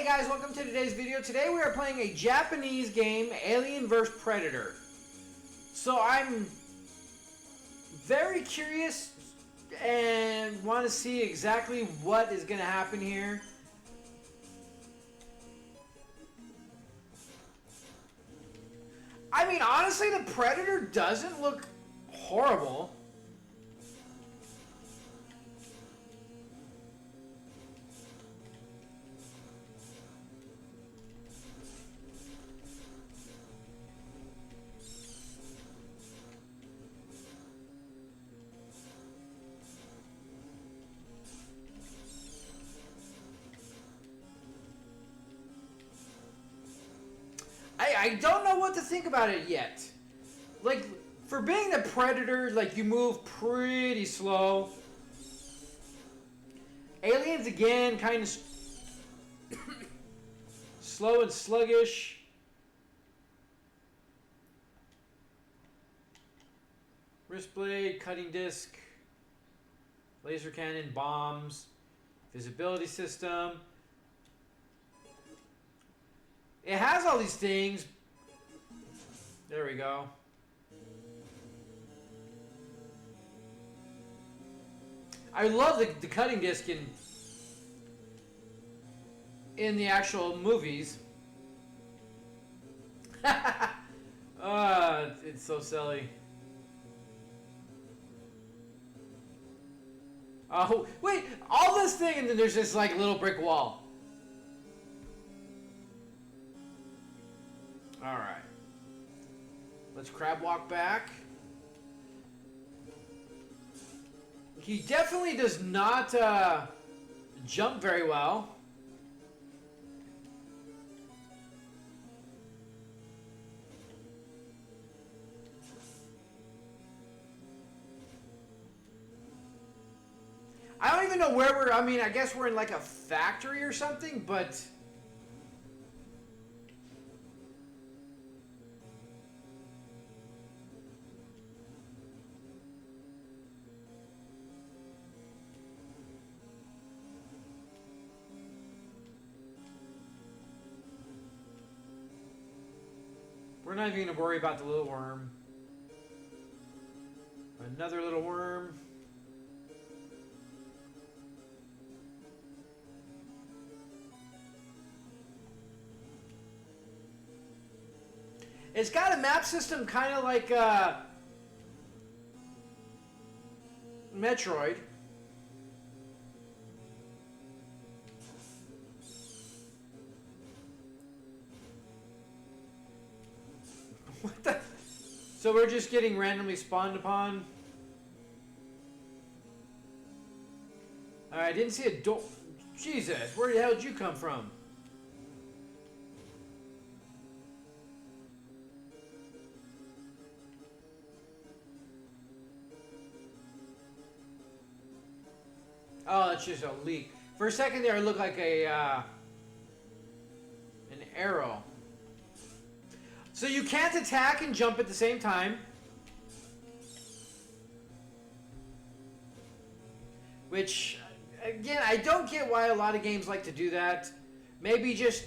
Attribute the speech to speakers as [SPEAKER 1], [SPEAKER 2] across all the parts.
[SPEAKER 1] Hey guys, welcome to today's video. Today we are playing a Japanese game, Alien vs. Predator. So I'm very curious and want to see exactly what is going to happen here. I mean, honestly, the Predator doesn't look horrible. I don't know what to think about it yet. Like, for being the Predator, like, you move pretty slow. Aliens, again, kind of slow and sluggish. Wrist blade, cutting disc, laser cannon, bombs, visibility system. It has all these things. There we go. I love the cutting disc in the actual movies. It's so silly. Oh, wait, all this thing and then there's this like little brick wall. Alright. Let's crab walk back. He definitely does not jump very well. I don't even know where I mean, I guess we're in like a factory or something, but we're not even going to worry about the little worm. Another little worm. It's got a map system kind of like Metroid. What the? So we're just getting randomly spawned upon. I didn't see a door. Jesus, where the hell did you come from? Oh, it's just a leak. For a second there, it looked like a an arrow. So you can't attack and jump at the same time. Which, again, I don't get why a lot of games like to do that. Maybe just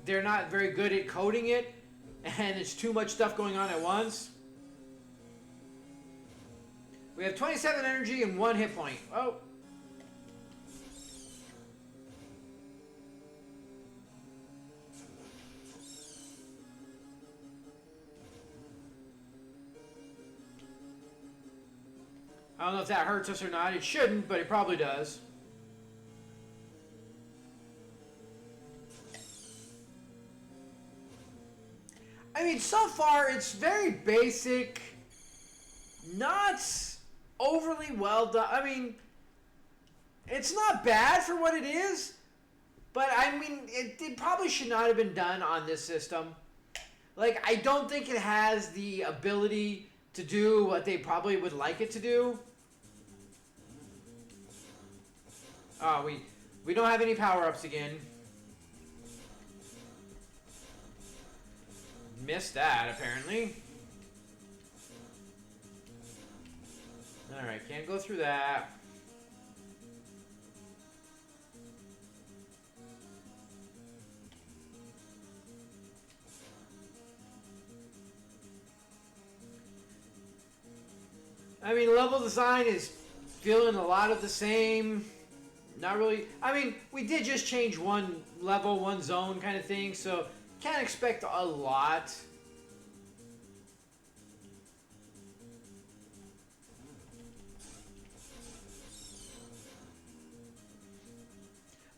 [SPEAKER 1] they're not very good at coding it, and it's too much stuff going on at once. We have 27 energy and 1 hit point. Oh. I don't know if that hurts us or not. It shouldn't, but it probably does. I mean, so far, it's very basic. Not overly well done. I mean, it's not bad for what it is. But, I mean, it probably should not have been done on this system. Like, I don't think it has the ability to do what they probably would like it to do. Oh, we don't have any power-ups again. Missed that, apparently. Alright, can't go through that. I mean, level design is feeling a lot of the same. Not really. I mean, we did just change one level, one zone kind of thing, so can't expect a lot.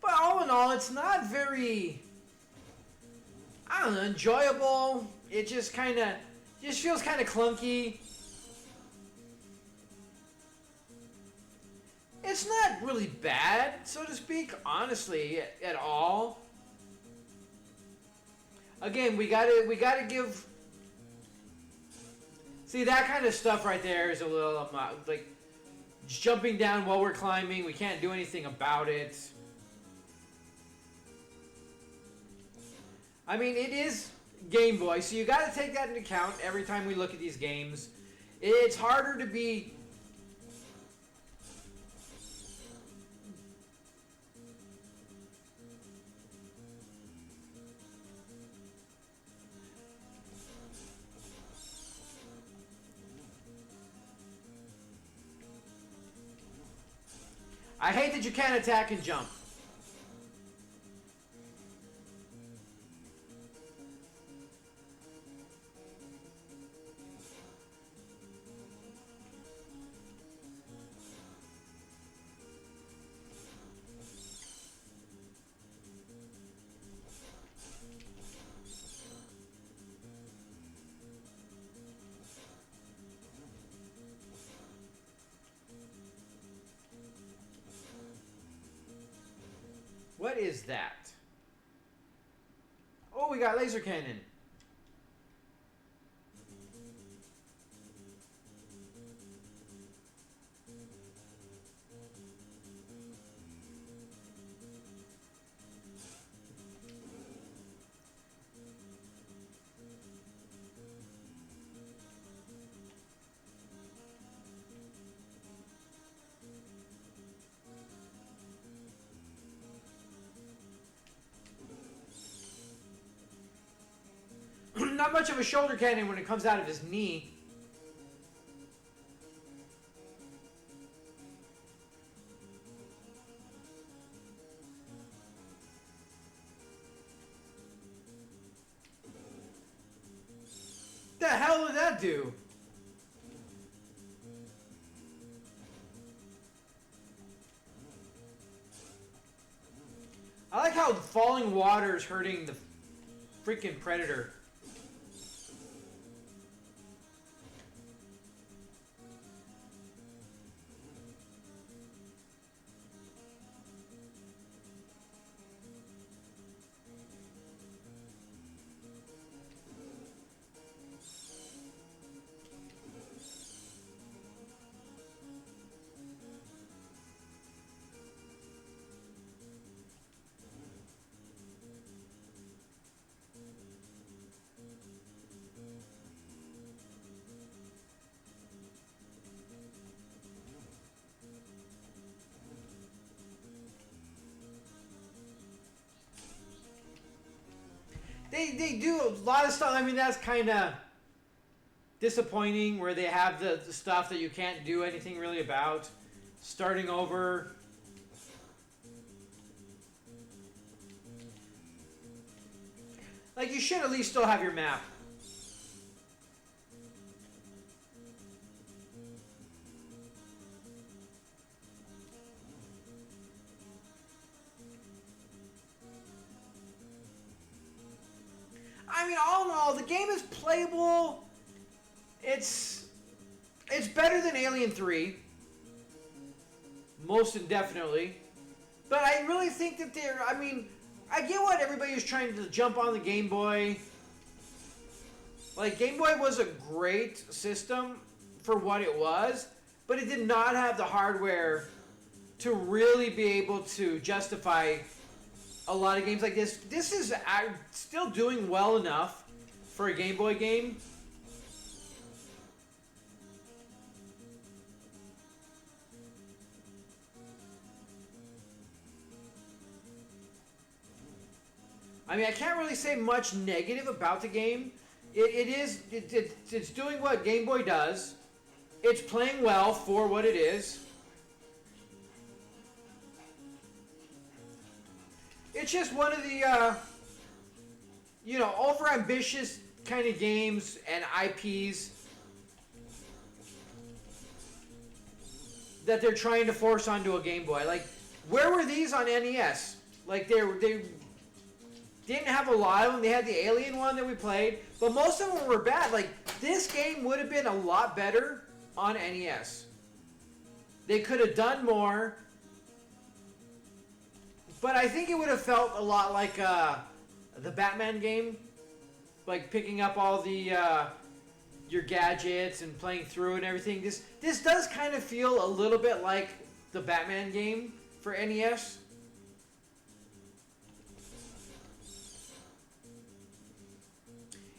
[SPEAKER 1] But all in all, it's not very, I don't know, enjoyable. It just feels kind of clunky. It's not really bad, so to speak, honestly, at all. Again, we gotta give. See, that kind of stuff right there is a little like jumping down while we're climbing. We can't do anything about it. I mean, it is Game Boy, so you got to take that into account every time we look at these games. It's harder to be. I hate that you can't attack and jump. What is that? Oh, we got laser cannon. Not much of a shoulder cannon when it comes out of his knee. The hell did that do? I like how falling water is hurting the freaking Predator. They do a lot of stuff. I mean, that's kind of disappointing where they have the stuff that you can't do anything really about. Starting over. Like, you should at least still have your map. I mean, all in all, the game is playable. It's better than Alien 3. Most definitely. But I really think that I mean, I get what everybody is trying to jump on the Game Boy. Like, Game Boy was a great system for what it was, but it did not have the hardware to really be able to justify a lot of games like this. This is still doing well enough for a Game Boy game. I mean, I can't really say much negative about the game. It's doing what Game Boy does. It's playing well for what it is. It's just one of the, over-ambitious kind of games and IPs that they're trying to force onto a Game Boy. Like, where were these on NES? Like, they didn't have a lot of them. They had the Alien one that we played, but most of them were bad. Like, this game would have been a lot better on NES. They could have done more, but I think it would have felt a lot like the Batman game, like picking up all the your gadgets and playing through and everything. This does kind of feel a little bit like the Batman game for NES.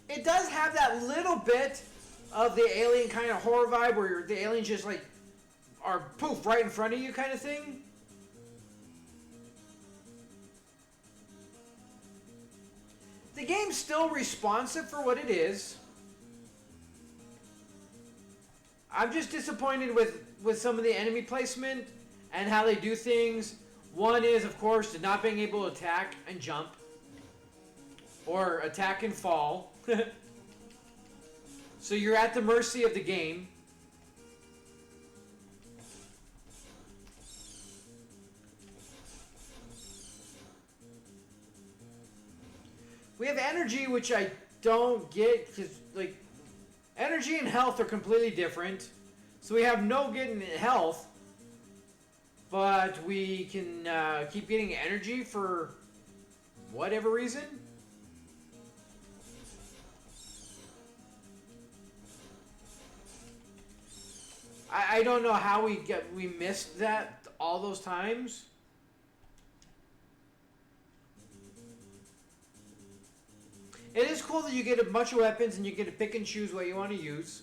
[SPEAKER 1] It does have that little bit of the Alien kind of horror vibe where the aliens just like are poof right in front of you kind of thing. The game's still responsive for what it is. I'm just disappointed with some of the enemy placement and how they do things. One is, of course, not being able to attack and jump. Or attack and fall. So you're at the mercy of the game. We have energy, which I don't get, because, like, energy and health are completely different. So we have no getting health, but we can keep getting energy for whatever reason. I don't know how we missed that all those times. It is cool that you get a bunch of weapons and you get to pick and choose what you want to use.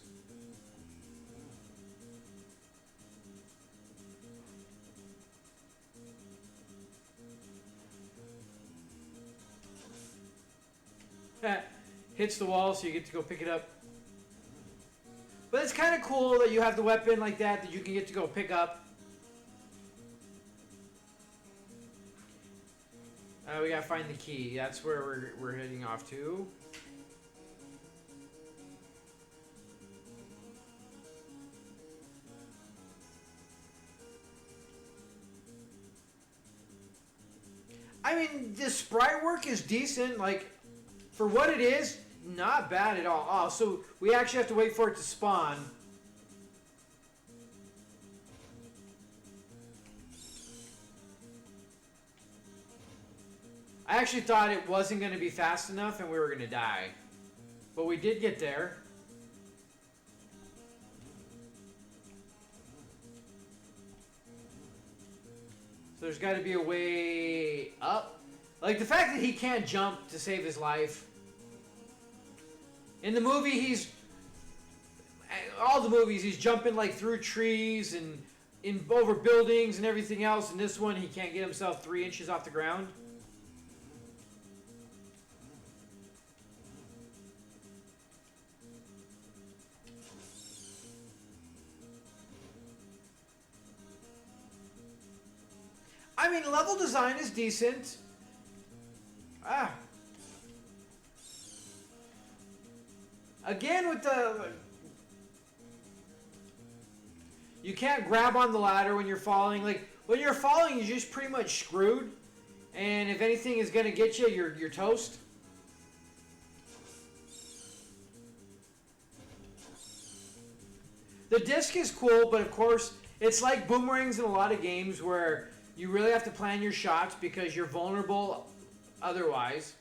[SPEAKER 1] Hits the wall, so you get to go pick it up. But it's kind of cool that you have the weapon like that you can get to go pick up. We gotta find the key. That's where we're heading off to. I mean, the sprite work is decent. Like, for what it is, not bad at all. Oh, so we actually have to wait for it to spawn. I actually thought it wasn't going to be fast enough and we were going to die. But we did get there. So there's got to be a way up. Like, the fact that he can't jump to save his life. In the movie, all the movies, he's jumping like through trees and over buildings and everything else. In this one, he can't get himself 3 inches off the ground. I mean, level design is decent. Again, with the... You can't grab on the ladder when you're falling. Like, when you're falling, you're just pretty much screwed. And if anything is going to get you, you're toast. The disc is cool, but of course, it's like boomerangs in a lot of games where you really have to plan your shots because you're vulnerable otherwise.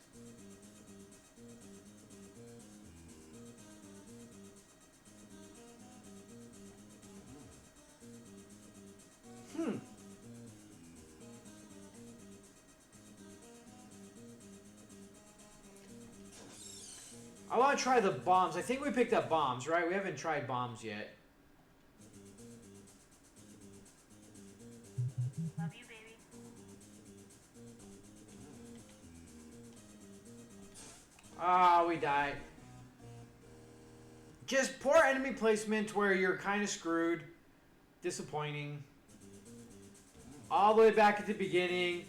[SPEAKER 1] I want to try the bombs. I think we picked up bombs, right? We haven't tried bombs yet.
[SPEAKER 2] Love you, baby.
[SPEAKER 1] Ah, we died. just poor enemy placement where you're kind of screwed. Disappointing. All the way back at the beginning.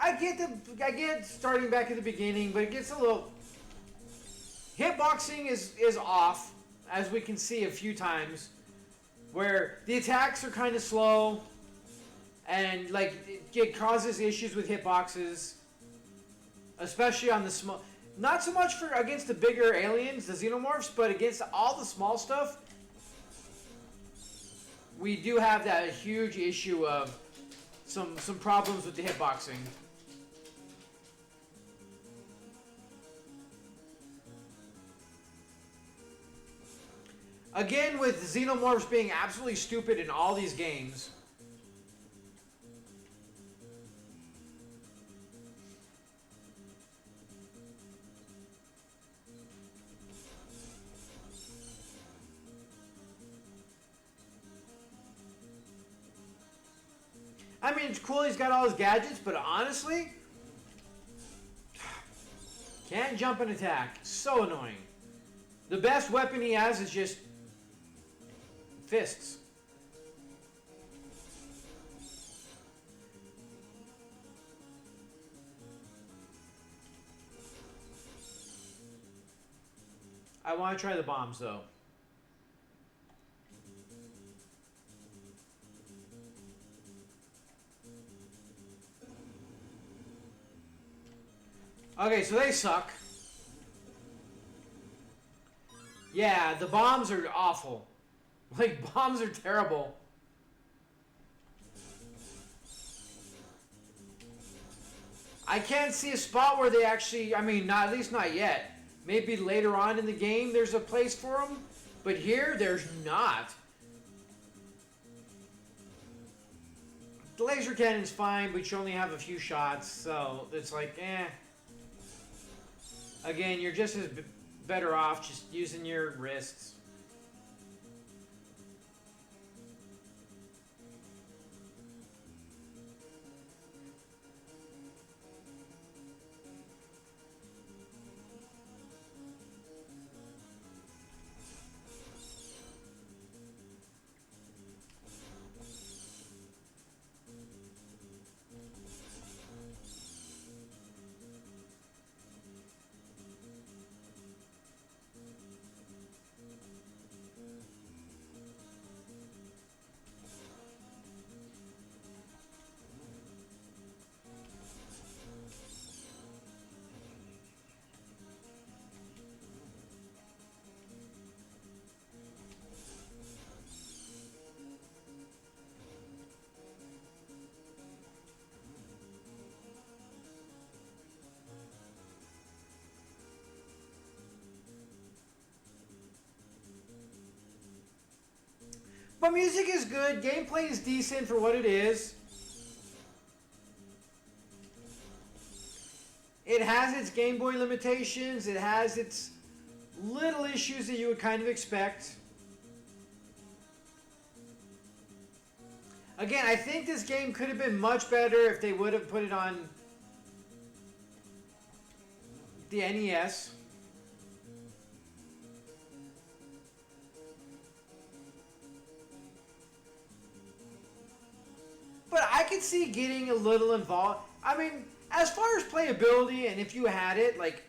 [SPEAKER 1] I get starting back at the beginning, but it gets a little... Hitboxing is off, as we can see a few times, where the attacks are kind of slow, and like it causes issues with hitboxes, especially on the small... Not so much for against the bigger aliens, the xenomorphs, but against all the small stuff, we do have that huge issue of some problems with the hitboxing. Again, with xenomorphs being absolutely stupid in all these games. I mean, it's cool he's got all his gadgets, but honestly, can't jump and attack. So annoying. The best weapon he has is just fists. I want to try the bombs, though. Okay, so they suck. Yeah, the bombs are awful. Like, bombs are terrible. I can't see a spot where they actually... I mean, not, at least not yet. Maybe later on in the game there's a place for them. But here, there's not. The laser cannon's fine, but you only have a few shots. So, it's like, eh. Again, you're just as better off just using your wrists. But music is good. Gameplay is decent for what it is. It has its Game Boy limitations. It has its little issues that you would kind of expect. Again, I think this game could have been much better if they would have put it on the NES. But I could see getting a little involved. I mean, as far as playability, and if you had it, like,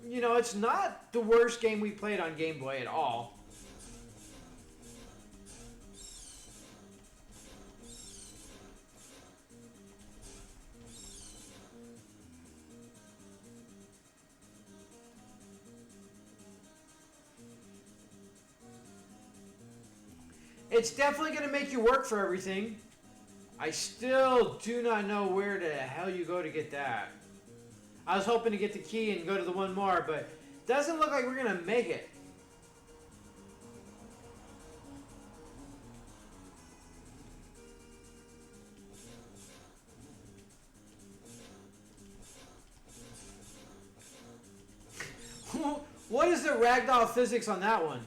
[SPEAKER 1] you know, it's not the worst game we played on Game Boy at all. It's definitely going to make you work for everything. I still do not know where the hell you go to get that. I was hoping to get the key and go to the one more, but doesn't look like we're going to make it. What is the ragdoll physics on that one?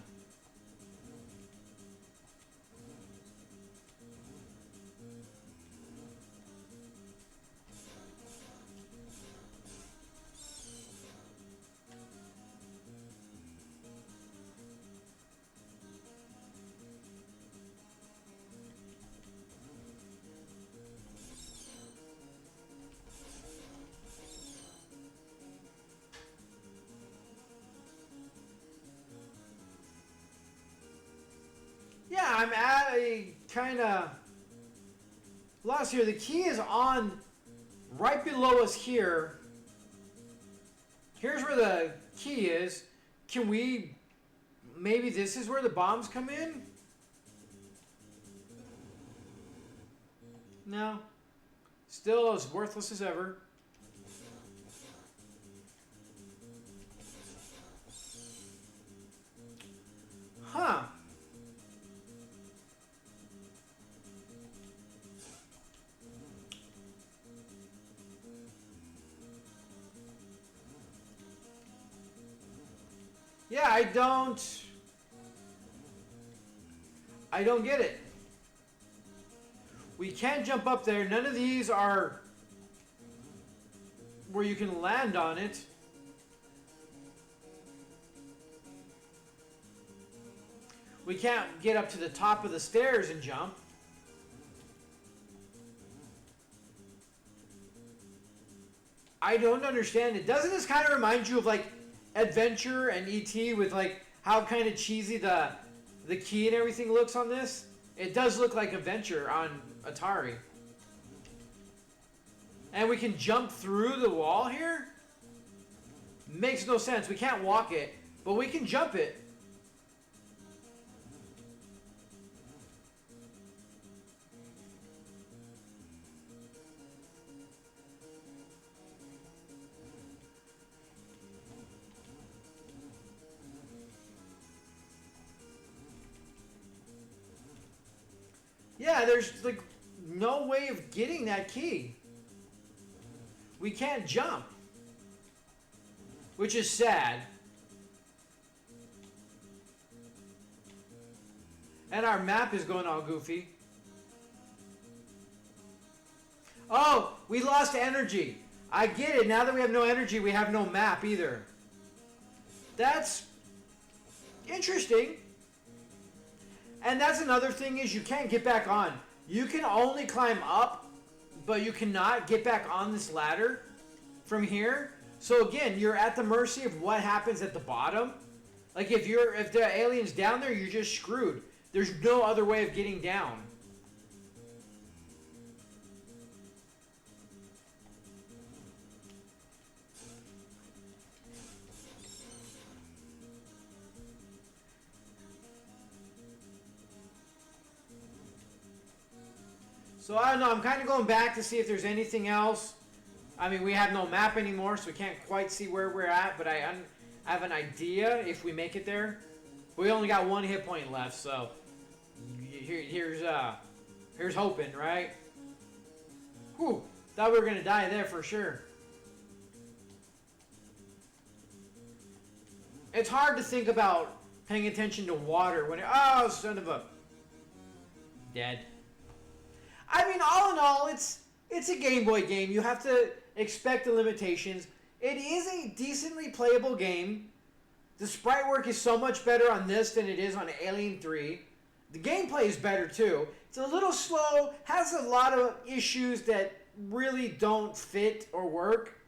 [SPEAKER 1] kind of lost here. The key is on right below us here. Here's where the key is. Can we... Maybe this is where the bombs come in? No. Still as worthless as ever. Huh. Yeah, I don't get it. We can't jump up there. None of these are where you can land on it. We can't get up to the top of the stairs and jump. I don't understand it. Doesn't this kind of remind you of like Adventure and E.T. with like how kind of cheesy the key and everything looks on this? It does look like Adventure on Atari. And we can jump through the wall here? Makes no sense. We can't walk it, but we can jump it. Yeah, there's like no way of getting that key. We can't jump, which is sad. And our map is going all goofy. Oh, we lost energy. I get it. Now that we have no energy, we have no map either. That's interesting. And that's another thing is you can't get back on. You can only climb up, but you cannot get back on this ladder from here. So again, you're at the mercy of what happens at the bottom. Like if the alien's down there, you're just screwed. There's no other way of getting down. So I don't know, I'm kind of going back to see if there's anything else. I mean, we have no map anymore, so we can't quite see where we're at, but I have an idea if we make it there. We only got one hit point left, so here's hoping, right? Whew, thought we were going to die there for sure. It's hard to think about paying attention to water when oh, son of a... Dead. I mean, all in all, it's a Game Boy game. You have to expect the limitations. It is a decently playable game. The sprite work is so much better on this than it is on Alien 3. The gameplay is better too. It's a little slow, has a lot of issues that really don't fit or work.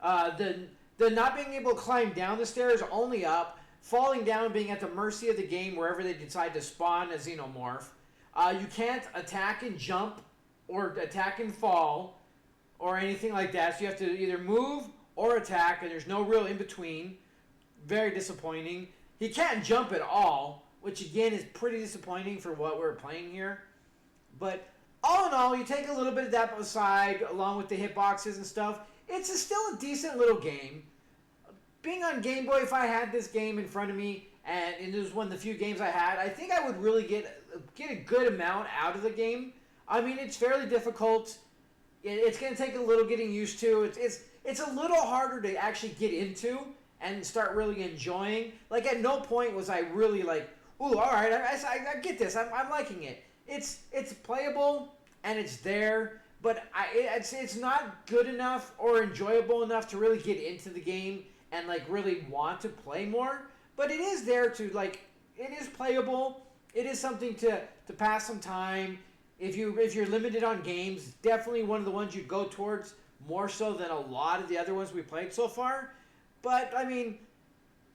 [SPEAKER 1] The not being able to climb down the stairs, only up, falling down, being at the mercy of the game wherever they decide to spawn a xenomorph. You can't attack and jump or attack and fall or anything like that. So you have to either move or attack, and there's no real in-between. Very disappointing. He can't jump at all, which again is pretty disappointing for what we're playing here. But all in all, you take a little bit of that aside, along with the hitboxes and stuff, it's still a decent little game. Being on Game Boy, if I had this game in front of me, and it was one of the few games I had, I think I would really get a good amount out of the game. I mean, it's fairly difficult. It's going to take a little getting used to. It's a little harder to actually get into and start really enjoying. Like, at no point was I really like, ooh, all right, I get this. I'm liking it. It's playable, and it's there, but it's not good enough or enjoyable enough to really get into the game and, like, really want to play more. But it is there to, like, it is playable. It is something to pass some time. If you're limited on games, definitely one of the ones you'd go towards more so than a lot of the other ones we played so far. But, I mean,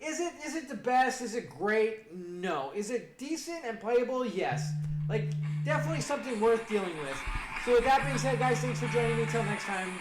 [SPEAKER 1] is it the best? Is it great? No. Is it decent and playable? Yes. Like, definitely something worth dealing with. So with that being said, guys, thanks for joining me. Till next time.